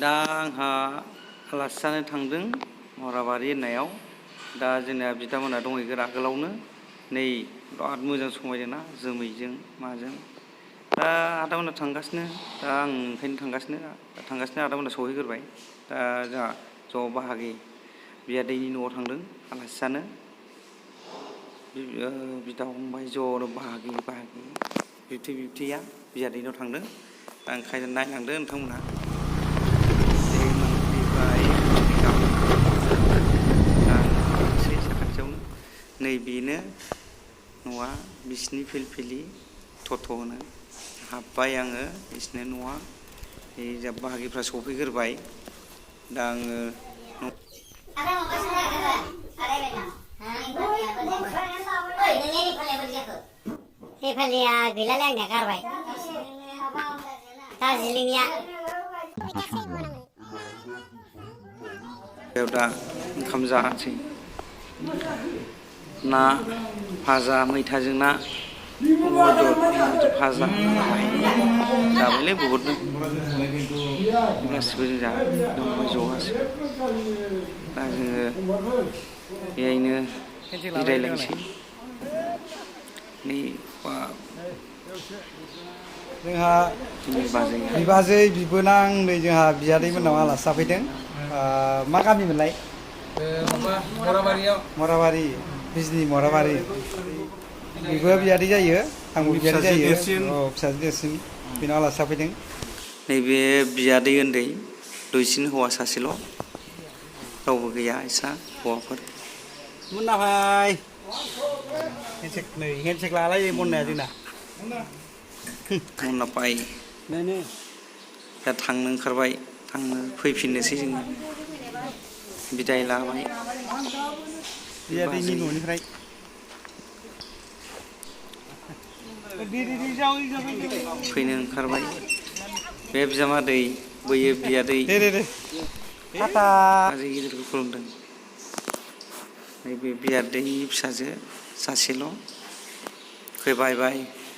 दा आंहा आलासि जानो थांदों मराबारि होननायाव। दा जोंना बिदामोना दंहैगोन आगोलावनो। नै बिराद मोजां समायदोंना जोमैजों माजों। दा आदामोना थांगासिनो, दा आं ओंखायनो थांगासिनो आदामोना सहैग्रोबाय। दा जोंहा ज' बाहागि बियादैनि न'आव थांदों आलासि जानो। बिदा फंबाय ज'नो बाहागि बिबथैया बियादैनाव थांदों। दा ओंखायनो नायलांदों नोंथांमोना। साखाथियावनो नै बेनो न'आ बिसिनि फिलफिलि टट' होनो। हाबबाय आङो बिसिनि न'आ। जा बाहागिफ्रा सफैग्रोबाय। दा आङो हेफालिया गैलालै आंनिया गारबाय दार्जिलिंनिया दा ओंखाम जानोसै। ना भाजा, मैथाजों ना, अमा बेदर भाजा जाबायलै बहुदनो। गासिबो जों जाबाय ज' गासिबो। दा जोङो बेहायनो जिरायलायनोसै। जोंहा बिबाजै बिबोनां नै जोंहा बियादै मोननाव आलासि जाफैदों। मा गामिमोनलाय? मराबारि, बिजनि मराबारि। बिबो बियादै जायो, आंबो बियादै जायो। फिसाजो देरसिन बेनाव आलासि जाफैदों। नैबे बियादै उन्दै, दुइसिन हौवा सासेल'। रावबो गैया इस्रा हौवाफोर। मुन्ना भाइ, हेन्डसेक लालायो मुन्नाया जोंना। मुन्ना भाइ दा थांनो ओंखारबाय, फैफिननोसै जोङो। बिदाय लाबाय बियादैनि न'निफ्राय। फैनो ओंखारबाय। बे बिजामादै, बैयो बियादै। बाजै गिदिरखौ खुलुमदों। नैबे बियादैनि फिसाजो सासेल'। बाय